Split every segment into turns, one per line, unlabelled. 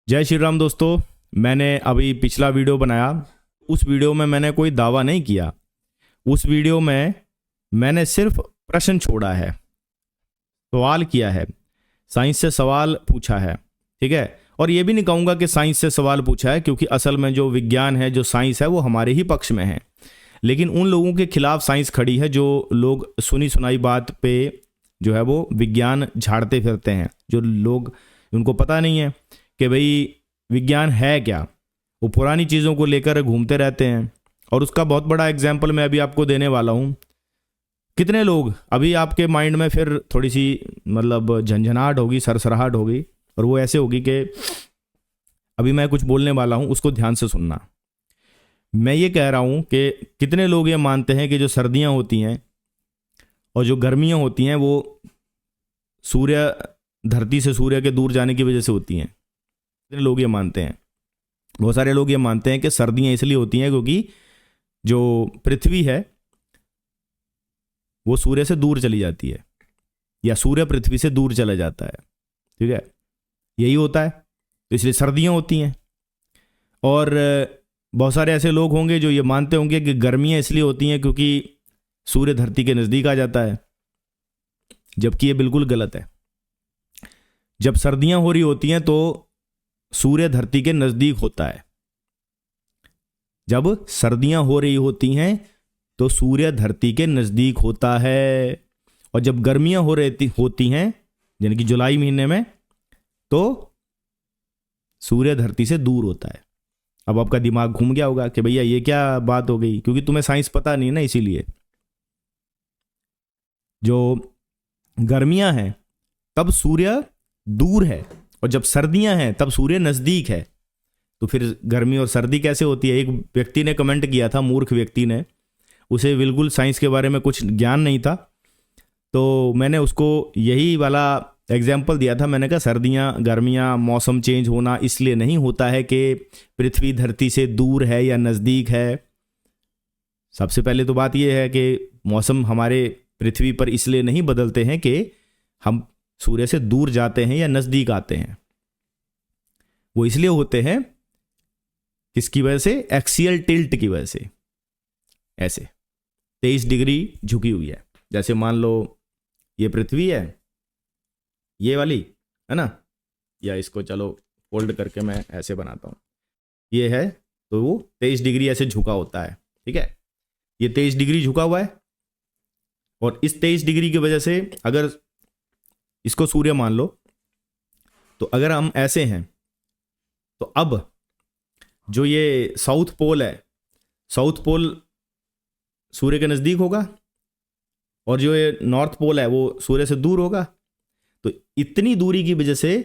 जय श्री राम दोस्तों। मैंने अभी पिछला वीडियो बनाया, उस वीडियो में मैंने कोई दावा नहीं किया। उस वीडियो में मैंने सिर्फ प्रश्न छोड़ा है, सवाल किया है, साइंस से सवाल पूछा है, ठीक है। और ये भी नहीं कहूँगा कि साइंस से सवाल पूछा है, क्योंकि असल में जो विज्ञान है, जो साइंस है, वो हमारे ही पक्ष में है। लेकिन उन लोगों के खिलाफ साइंस खड़ी है जो लोग सुनी सुनाई बात पे जो है वो विज्ञान झाड़ते फिरते हैं। जो लोग, उनको पता नहीं है कि भाई विज्ञान है क्या, वो पुरानी चीज़ों को लेकर घूमते रहते हैं। और उसका बहुत बड़ा एग्जाम्पल मैं अभी आपको देने वाला हूँ। कितने लोग अभी आपके माइंड में फिर थोड़ी सी मतलब झंझनाहट होगी, सरसराहट होगी, और वो ऐसे होगी कि अभी मैं कुछ बोलने वाला हूँ, उसको ध्यान से सुनना। मैं ये कह रहा हूँ कि कितने लोग ये मानते हैं कि जो सर्दियाँ होती हैं और जो गर्मियाँ होती हैं वो सूर्य, धरती से सूर्य के दूर जाने की वजह से होती हैं। कितने लोग ये मानते हैं? बहुत सारे लोग ये मानते हैं कि सर्दियाँ इसलिए होती हैं क्योंकि जो पृथ्वी है वो सूर्य से दूर चली जाती है, या सूर्य पृथ्वी से दूर चला जाता है, ठीक है। यही होता है, तो इसलिए सर्दियाँ होती हैं। और बहुत सारे ऐसे लोग होंगे जो ये मानते होंगे कि गर्मियाँ इसलिए होती हैं क्योंकि सूर्य धरती के नज़दीक आ जाता है, जबकि ये बिल्कुल गलत है। जब सर्दियाँ हो रही होती हैं तो सूर्य धरती के नज़दीक होता है। जब सर्दियाँ हो रही होती हैं तो सूर्य धरती के नज़दीक होता है। और जब गर्मियाँ होती हैं, यानी कि जुलाई महीने में, तो सूर्य धरती से दूर होता है। अब आपका दिमाग घूम गया होगा कि भैया ये क्या बात हो गई, क्योंकि तुम्हें साइंस पता नहीं ना। इसीलिए जो गर्मियाँ हैं तब सूर्य दूर है, और जब सर्दियां हैं तब सूर्य नज़दीक है। तो फिर गर्मी और सर्दी कैसे होती है? एक व्यक्ति ने कमेंट किया था, मूर्ख व्यक्ति ने, उसे बिल्कुल साइंस के बारे में कुछ ज्ञान नहीं था, तो मैंने उसको यही वाला एग्जाम्पल दिया था। मैंने कहा सर्दियां, गर्मियां, मौसम चेंज होना इसलिए नहीं होता है कि पृथ्वी धरती से दूर है या नज़दीक है। सबसे पहले तो बात यह है कि मौसम हमारे पृथ्वी पर इसलिए नहीं बदलते हैं कि हम सूर्य से दूर जाते हैं या नज़दीक आते हैं। वो इसलिए होते हैं, किसकी वजह से? एक्सियल टिल्ट की वजह से। ऐसे 23 डिग्री झुकी हुई है। जैसे मान लो ये पृथ्वी है, ये वाली है ना, या इसको चलो फोल्ड करके मैं ऐसे बनाता हूँ, ये है, तो वो 23 डिग्री ऐसे झुका होता है, ठीक है। ये 23 डिग्री झुका हुआ है, और इस 23 डिग्री की वजह से अगर इसको सूर्य मान लो, तो अगर हम ऐसे हैं तो अब जो ये साउथ पोल है, साउथ पोल सूर्य के नज़दीक होगा, और जो ये नॉर्थ पोल है वो सूर्य से दूर होगा। तो इतनी दूरी की वजह से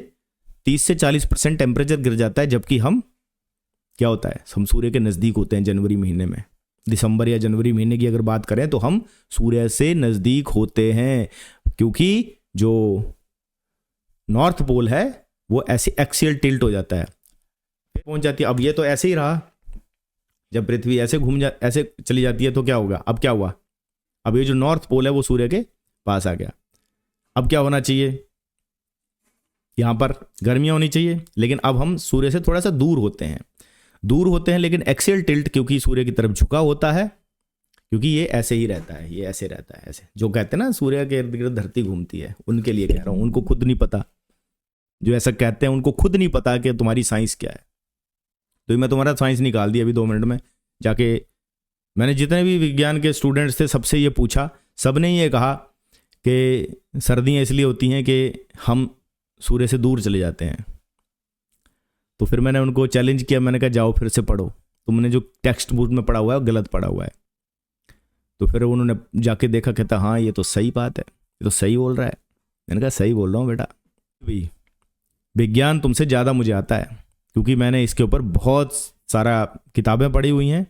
30 से 40% टेम्परेचर गिर जाता है, जबकि हम क्या होता है, हम सूर्य के नज़दीक होते हैं। जनवरी महीने में, दिसंबर या जनवरी महीने की अगर बात करें तो हम सूर्य से नज़दीक होते हैं, क्योंकि जो नॉर्थ पोल है वो ऐसे एक्सियल टिल्ट हो जाता है, फिर पहुंच जाती है। अब ये तो ऐसे ही रहा, जब पृथ्वी ऐसे ऐसे चली जाती है तो क्या होगा? अब क्या हुआ? अब ये जो नॉर्थ पोल है वो सूर्य के पास आ गया। अब क्या होना चाहिए? यहाँ पर गर्मियाँ होनी चाहिए, लेकिन अब हम सूर्य से थोड़ा सा दूर होते हैं, लेकिन एक्सियल टिल्ट क्योंकि सूर्य की तरफ झुका होता है, क्योंकि ये ऐसे ही रहता है, ये ऐसे रहता है, ऐसे। जो कहते हैं ना सूर्य के इर्द गिर्द धरती घूमती है, उनके लिए कह रहा हूँ। उनको खुद नहीं पता, जो ऐसा कहते हैं उनको खुद नहीं पता कि तुम्हारी साइंस क्या है। तो मैं तुम्हारा साइंस निकाल दी अभी 2 मिनट में जाके। मैंने जितने भी विज्ञान के स्टूडेंट्स थे सबसे ये पूछा, सब ने ये कहा कि सर्दियाँ इसलिए होती हैं कि हम सूर्य से दूर चले जाते हैं। तो फिर मैंने उनको चैलेंज किया, मैंने कहा जाओ फिर से पढ़ो, तुमने जो टेक्स्ट बुक में पढ़ा हुआ है वो गलत पढ़ा हुआ है। तो फिर उन्होंने जाके देखा, कहता हाँ ये तो सही बात है, ये तो सही बोल रहा है। मैंने कहा सही बोल रहा हूँ बेटा, अभी विज्ञान तुमसे ज़्यादा मुझे आता है, क्योंकि मैंने इसके ऊपर बहुत सारा किताबें पढ़ी हुई हैं।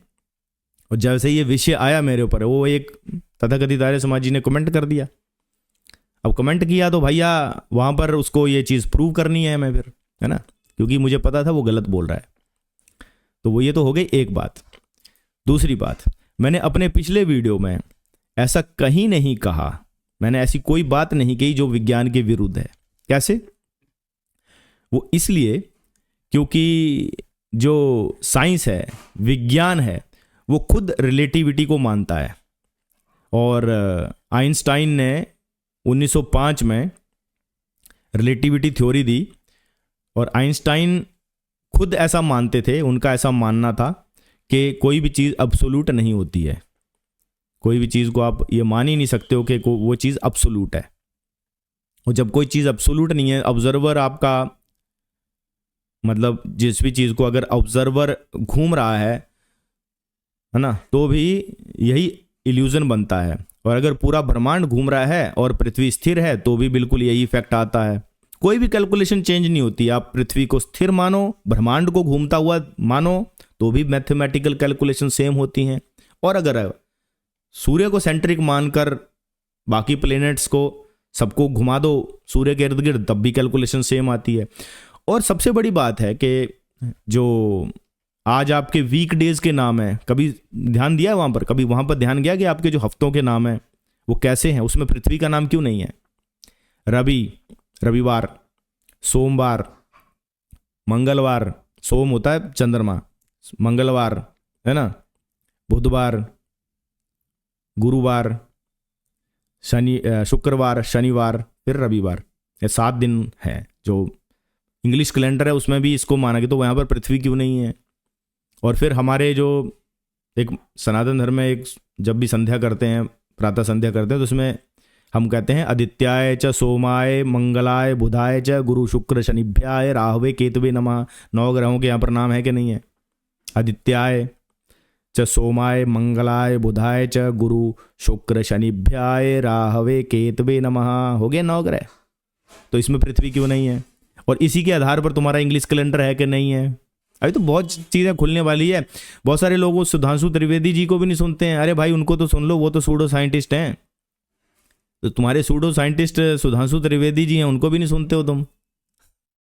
और जैसे ये विषय आया मेरे ऊपर, वो एक तथाकथित आर्य समाजी ने कमेंट कर दिया। अब कमेंट किया तो भैया वहाँ पर उसको ये चीज़ प्रूव करनी है मैं, फिर है ना, क्योंकि मुझे पता था वो गलत बोल रहा है। तो वो ये तो हो गई एक बात। दूसरी बात, मैंने अपने पिछले वीडियो में ऐसा कहीं नहीं कहा, मैंने ऐसी कोई बात नहीं कही जो विज्ञान के विरुद्ध है। कैसे? वो इसलिए क्योंकि जो साइंस है, विज्ञान है, वो खुद रिलेटिविटी को मानता है। और आइंस्टाइन ने 1905 में रिलेटिविटी थ्योरी दी, और आइंस्टाइन खुद ऐसा मानते थे, उनका ऐसा मानना था कि कोई भी चीज़ अब्सोल्यूट नहीं होती है। कोई भी चीज़ को आप ये मान ही नहीं सकते हो कि वो चीज़ अब्सोल्यूट है। और जब कोई चीज़ अब्सोल्यूट नहीं है, ऑब्जर्वर आपका, मतलब जिस भी चीज़ को अगर ऑब्जर्वर घूम रहा है ना, तो भी यही इल्यूजन बनता है। और अगर पूरा ब्रह्मांड घूम रहा है और पृथ्वी स्थिर है तो भी बिल्कुल यही इफेक्ट आता है। कोई भी कैलकुलेशन चेंज नहीं होती। आप पृथ्वी को स्थिर मानो, ब्रह्मांड को घूमता हुआ मानो, तो भी मैथमेटिकल कैलकुलेशन सेम होती हैं। और अगर सूर्य को सेंट्रिक मानकर बाकी प्लैनेट्स को सबको घुमा दो सूर्य के इर्द गिर्द, तब भी कैलकुलेशन सेम आती है। और सबसे बड़ी बात है कि जो आज आपके वीक डेज के नाम है, कभी ध्यान दिया वहाँ पर, कभी वहाँ पर ध्यान गया कि आपके जो हफ्तों के नाम हैं वो कैसे हैं? उसमें पृथ्वी का नाम क्यों नहीं है? रविवार, सोमवार, मंगलवार, सोम होता है चंद्रमा, मंगलवार है ना, बुधवार, गुरुवार, शुक्रवार, शनिवार, फिर रविवार। ये 7 दिन है। जो इंग्लिश कैलेंडर है उसमें भी इसको माना गया, तो वहाँ पर पृथ्वी क्यों नहीं है? और फिर हमारे जो एक सनातन धर्म में एक जब भी संध्या करते हैं, प्रातः संध्या करते हैं, तो उसमें हम कहते हैं आदित्याय च सोमाय मंगलाय बुधाय च गुरु शुक्र शनिभ्याय राहवे केतवे नमः। 9 ग्रहों के यहाँ पर नाम है कि नहीं है? आदित्याय च सोमाय मंगलाय बुधाय च गुरु शुक्र शनिभ्याय राहवे केतवे नमः। हो गए 9 ग्रह। तो इसमें पृथ्वी क्यों नहीं है? और इसी के आधार पर तुम्हारा इंग्लिश कैलेंडर है कि नहीं है? अभी तो बहुत चीज़ें खुलने वाली है। बहुत सारे लोग सुधांशु त्रिवेदी जी को भी नहीं सुनते हैं। अरे भाई उनको तो सुन लो, वो तो सूडो साइंटिस्ट हैं। तो तुम्हारे सूडो साइंटिस्ट सुधांशु त्रिवेदी जी हैं, उनको भी नहीं सुनते हो तुम,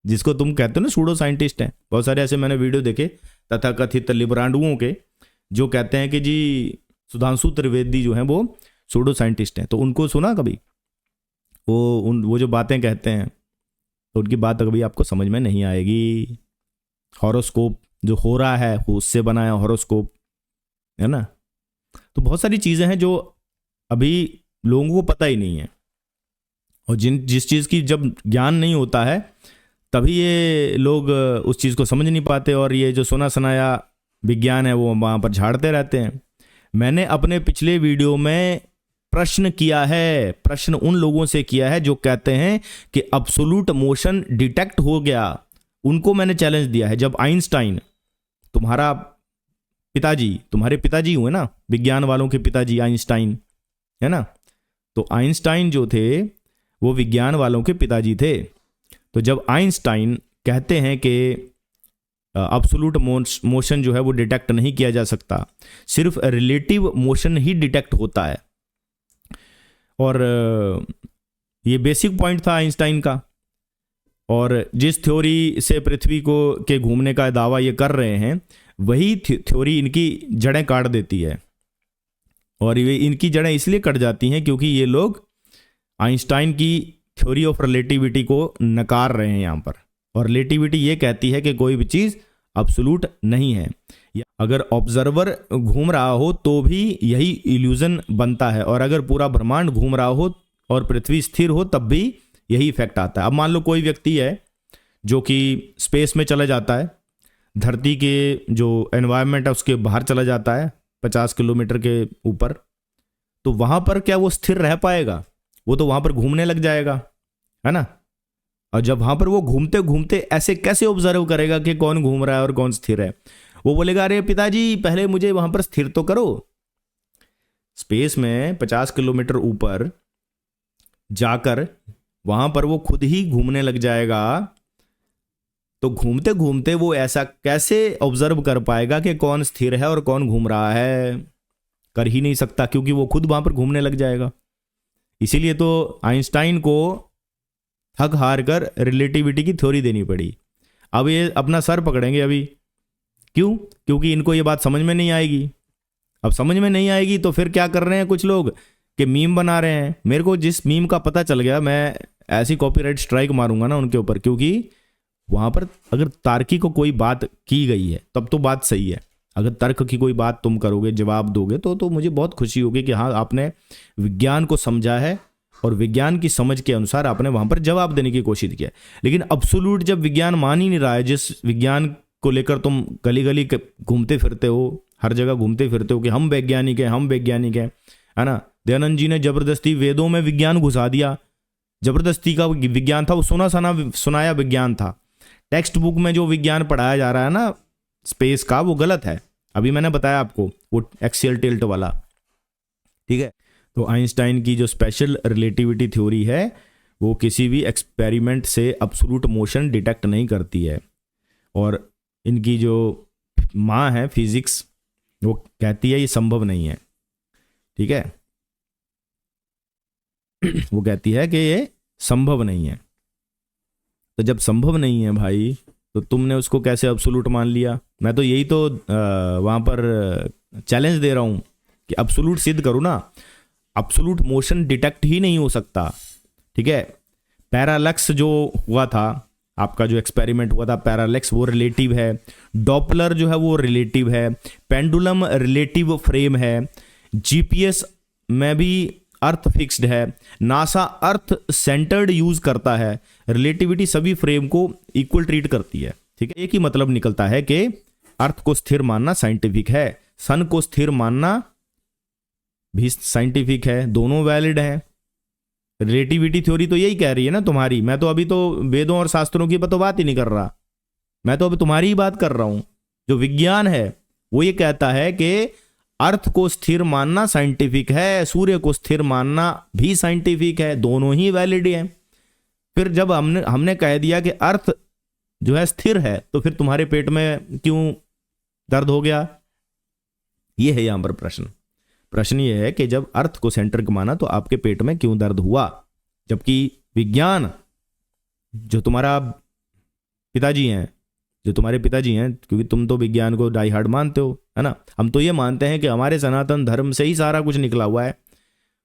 जिसको तुम कहते हो ना सूडो साइंटिस्ट हैं। बहुत सारे ऐसे मैंने वीडियो देखे तथाकथित लिबरांडुओं के, जो कहते हैं कि जी सुधांशु त्रिवेदी जो हैं वो सूडो साइंटिस्ट हैं। तो उनको सुना कभी? वो जो बातें कहते हैं, तो उनकी बात कभी आपको समझ में नहीं आएगी। हॉरोस्कोप जो हो रहा है उससे बनाया हॉरोस्कोप है ना। तो बहुत सारी चीज़ें हैं जो अभी लोगों को पता ही नहीं है, और जिस चीज़ की जब ज्ञान नहीं होता है तभी ये लोग उस चीज़ को समझ नहीं पाते, और ये जो सुना सुनाया विज्ञान है वो वहाँ पर झाड़ते रहते हैं। मैंने अपने पिछले वीडियो में प्रश्न किया है, प्रश्न उन लोगों से किया है जो कहते हैं कि अब्सोल्यूट मोशन डिटेक्ट हो गया। उनको मैंने चैलेंज दिया है। जब आइंस्टाइन, तुम्हारे पिताजी हुए ना, विज्ञान वालों के पिताजी आइंस्टाइन है ना, तो आइंस्टाइन जो थे वो विज्ञान वालों के पिताजी थे। तो जब आइंस्टाइन कहते हैं कि अब्सोल्यूट मोशन जो है वो डिटेक्ट नहीं किया जा सकता, सिर्फ रिलेटिव मोशन ही डिटेक्ट होता है, और ये बेसिक पॉइंट था आइंस्टाइन का। और जिस थ्योरी से पृथ्वी को के घूमने का दावा ये कर रहे हैं, वही थ्योरी इनकी जड़ें काट देती है। और ये इनकी जड़ें इसलिए कट जाती हैं क्योंकि ये लोग आइंस्टाइन की थ्योरी ऑफ रिलेटिविटी को नकार रहे हैं यहाँ पर। और रिलेटिविटी ये कहती है कि कोई भी चीज़ अब्सोल्यूट नहीं है। अगर ऑब्जर्वर घूम रहा हो तो भी यही इल्यूजन बनता है, और अगर पूरा ब्रह्मांड घूम रहा हो और पृथ्वी स्थिर हो तब भी यही इफेक्ट आता है। अब मान लो कोई व्यक्ति है जो कि स्पेस में चला जाता है, धरती के जो एनवायरनमेंट है उसके बाहर चला जाता है 50 किलोमीटर के ऊपर, तो वहाँ पर क्या वो स्थिर रह पाएगा? वो तो वहाँ पर घूमने लग जाएगा, है ना। और जब वहाँ पर वो घूमते घूमते ऐसे कैसे ऑब्जर्व करेगा कि कौन घूम रहा है और कौन स्थिर है? वो बोलेगा अरे पिताजी पहले मुझे वहाँ पर स्थिर तो करो। स्पेस में 50 किलोमीटर ऊपर जाकर वहाँ पर वो खुद ही घूमने लग जाएगा, तो घूमते घूमते वो ऐसा कैसे ऑब्जर्व कर पाएगा कि कौन स्थिर है और कौन घूम रहा है? कर ही नहीं सकता, क्योंकि वो खुद वहाँ पर घूमने लग जाएगा। इसीलिए तो आइंस्टाइन को थक हार कर रिलेटिविटी की थ्योरी देनी पड़ी। अब ये अपना सर पकड़ेंगे अभी। क्यों? क्योंकि इनको ये बात समझ में नहीं आएगी। अब समझ में नहीं आएगी तो फिर क्या कर रहे हैं कुछ लोग कि मीम बना रहे हैं। मेरे को जिस मीम का पता चल गया, मैं ऐसी कॉपीराइट स्ट्राइक मारूंगा ना उनके ऊपर, क्योंकि वहां पर अगर तार्किक को कोई बात की गई है तब तो बात सही है। अगर तर्क की कोई बात तुम करोगे, जवाब दोगे, तो मुझे बहुत खुशी होगी कि हाँ आपने विज्ञान को समझा है और विज्ञान की समझ के अनुसार आपने वहां पर जवाब देने की कोशिश किया। लेकिन अब्सोल्यूट जब विज्ञान मान ही नहीं रहा है, जिस विज्ञान को लेकर तुम गली गली घूमते फिरते हो, हर जगह घूमते फिरते हो कि हम वैज्ञानिक हैं, हम वैज्ञानिक हैं, है ना। दयानंद जी ने जबरदस्ती वेदों में विज्ञान घुसा दिया, जबरदस्ती का विज्ञान था वो, सुनाया विज्ञान था। टेक्स्ट बुक में जो विज्ञान पढ़ाया जा रहा है ना स्पेस का, वो गलत है। अभी मैंने बताया आपको वो एक्सियल टिल्ट वाला, ठीक है। तो आइंस्टाइन की जो स्पेशल रिलेटिविटी थ्योरी है वो किसी भी एक्सपेरिमेंट से अब्सोल्यूट मोशन डिटेक्ट नहीं करती है। और इनकी जो माँ है फिजिक्स, वो कहती है ये संभव नहीं है, ठीक है। वो कहती है कि ये संभव नहीं है। तो जब संभव नहीं है भाई, तो तुमने उसको कैसे अब्सोल्यूट मान लिया? मैं तो यही तो वहाँ पर चैलेंज दे रहा हूँ कि अब्सोल्यूट सिद्ध करो ना। अब्सोल्यूट मोशन डिटेक्ट ही नहीं हो सकता, ठीक है। पैरालैक्स जो हुआ था, आपका जो एक्सपेरिमेंट हुआ था पैरालैक्स, वो रिलेटिव है। डॉपलर जो है वो रिलेटिव है। पेंडुलम रिलेटिव फ्रेम है। जीपीएस में भी अर्थ फिक्स्ड है। नासा अर्थ सेंटर्ड यूज करता है। रिलेटिविटी सभी फ्रेम को इक्वल ट्रीट करती है, ठीक है। एक ही मतलब निकलता है कि अर्थ को स्थिर मानना साइंटिफिक है, सन को स्थिर मानना भी साइंटिफिक है, दोनों वैलिड है। रिलेटिविटी थ्योरी तो यही कह रही है ना तुम्हारी। मैं तो अभी तो वेदों और शास्त्रों की तो बात ही नहीं कर रहा, मैं तो अभी तुम्हारी ही बात कर रहा हूं। जो विज्ञान है वो ये कहता है कि अर्थ को स्थिर मानना साइंटिफिक है, सूर्य को स्थिर मानना भी साइंटिफिक है, दोनों ही वैलिड हैं। फिर जब हमने कह दिया कि अर्थ जो है स्थिर है, तो फिर तुम्हारे पेट में क्यों दर्द हो गया? ये है यहां पर प्रश्न ये है कि जब अर्थ को सेंटर माना तो आपके पेट में क्यों दर्द हुआ? जबकि विज्ञान जो तुम्हारा पिताजी हैं, क्योंकि तुम तो विज्ञान को डाई हार्ड मानते हो, है ना। हम तो ये मानते हैं कि हमारे सनातन धर्म से ही सारा कुछ निकला हुआ है।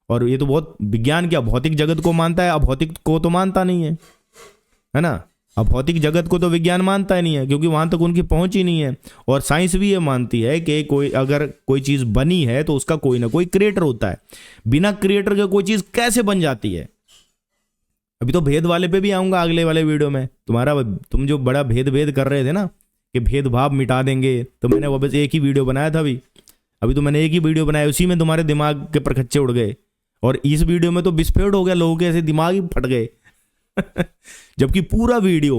और ये तो बहुत, विज्ञान क्या भौतिक जगत को मानता है, अभौतिक को तो मानता नहीं है ना। अभौतिक जगत को तो विज्ञान मानता ही नहीं है, क्योंकि वहां तक उनकी पहुंच ही नहीं है। और साइंस भी ये मानती है कि अगर कोई चीज बनी है तो उसका कोई ना कोई क्रिएटर होता है। बिना क्रिएटर के कोई चीज कैसे बन जाती है? अभी तो भेद वाले पे भी आऊंगा अगले वाले वीडियो में। तुम जो बड़ा भेद कर रहे थे ना कि भेदभाव मिटा देंगे, तो मैंने वो बस एक ही वीडियो बनाया था। अभी तो मैंने एक ही वीडियो बनाया, उसी में तुम्हारे दिमाग के परखच्चे उड़ गए। और इस वीडियो में तो विस्फोट हो गया, लोगों के ऐसे दिमाग ही फट गए। जबकि पूरे वीडियो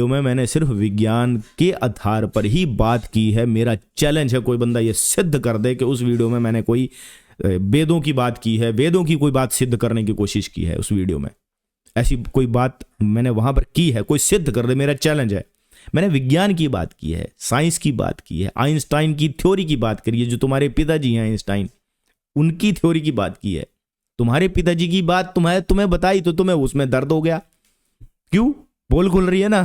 में मैंने सिर्फ विज्ञान के आधार पर ही बात की है। मेरा चैलेंज है कोई बंदा ये सिद्ध कर दे कि उस वीडियो में मैंने कोई वेदों की बात की है, वेदों की कोई बात सिद्ध करने की कोशिश की है। उस वीडियो में ऐसी कोई बात मैंने वहां पर की है, कोई सिद्ध कर दे, मेरा चैलेंज है। मैंने विज्ञान की बात की है, साइंस की बात की है, आइंस्टाइन की थ्योरी की बात करी है। जो तुम्हारे पिताजी हैं आइंस्टाइन, उनकी थ्योरी की बात की है। तुम्हारे पिताजी की बात तुम्हें बताई तो तुम्हें उसमें दर्द हो गया। क्यों? बोल खुल रही है ना।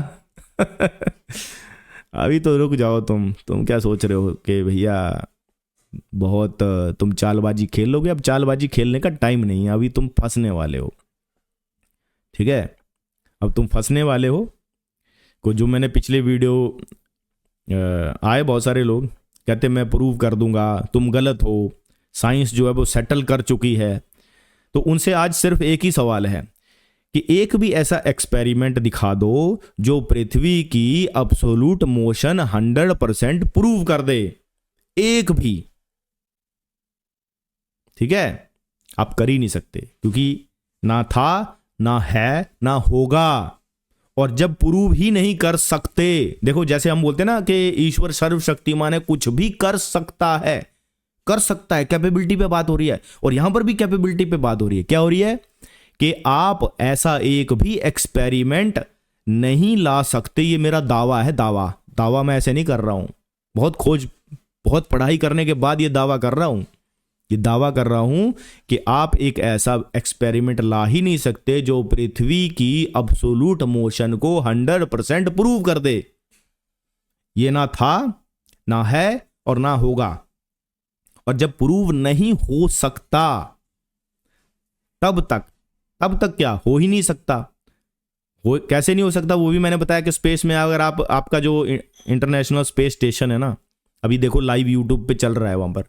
अभी तो रुक जाओ। तुम क्या सोच रहे हो कि भैया बहुत तुम चालबाजी खेल लोगे? अब चालबाजी खेलने का टाइम नहीं है, अभी तुम फंसने वाले हो, ठीक है। अब तुम फंसने वाले हो। को जो मैंने पिछले वीडियो आए बहुत सारे लोग कहते मैं प्रूव कर दूंगा, तुम गलत हो, साइंस जो है वो सेटल कर चुकी है। तो उनसे आज सिर्फ एक ही सवाल है कि एक भी ऐसा एक्सपेरिमेंट दिखा दो जो पृथ्वी की अब्सोल्यूट मोशन 100% प्रूव कर दे। एक भी, ठीक है। आप कर ही नहीं सकते, क्योंकि ना था, ना है, ना होगा। और जब प्रूव ही नहीं कर सकते, देखो जैसे हम बोलते हैं ना कि ईश्वर सर्वशक्तिमान है, कुछ भी कर सकता है, कैपेबिलिटी पे बात हो रही है। और यहां पर भी कैपेबिलिटी पे बात हो रही है। क्या हो रही है कि आप ऐसा एक भी एक्सपेरिमेंट नहीं ला सकते। ये मेरा दावा है, दावा मैं ऐसे नहीं कर रहा हूं, बहुत पढ़ाई करने के बाद ये दावा कर रहा हूं कि आप एक ऐसा एक्सपेरिमेंट ला ही नहीं सकते जो पृथ्वी की अब्सोल्यूट मोशन को 100% प्रूव कर दे। ये ना था, ना है और ना होगा। और जब प्रूव नहीं हो सकता, तब तक क्या हो ही नहीं सकता। हो कैसे नहीं हो सकता, वो भी मैंने बताया कि स्पेस में अगर आपका जो इंटरनेशनल स्पेस स्टेशन है ना, अभी देखो लाइव यूट्यूब पे चल रहा है, वहां पर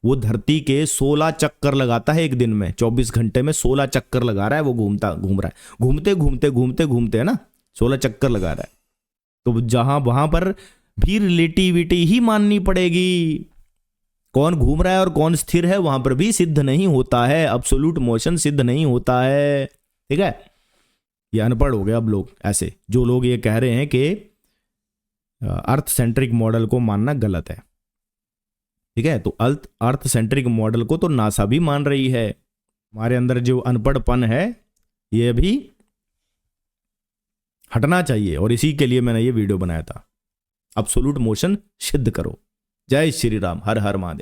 वो धरती के 16 चक्कर लगाता है एक दिन में, 24 घंटे में 16 चक्कर लगा रहा है, वो घूम रहा है, घूमते घूमते घूमते घूमते है ना, 16 चक्कर लगा रहा है। तो जहां वहां पर भी रिलेटिविटी ही माननी पड़ेगी। कौन घूम रहा है और कौन स्थिर है वहां पर भी सिद्ध नहीं होता है, अब्सोल्यूट मोशन सिद्ध नहीं होता है। ठीक है, ये अनपढ़ हो गए अब लोग, ऐसे जो लोग ये कह रहे हैं कि अर्थ सेंट्रिक मॉडल को मानना गलत है। ठीक है, तो अर्थ सेंट्रिक मॉडल को तो नासा भी मान रही है। हमारे अंदर जो अनपढ़पन है ये भी हटना चाहिए, और इसी के लिए मैंने ये वीडियो बनाया था। अब्सोल्यूट मोशन सिद्ध करो। जय श्री राम, हर हर महादेव।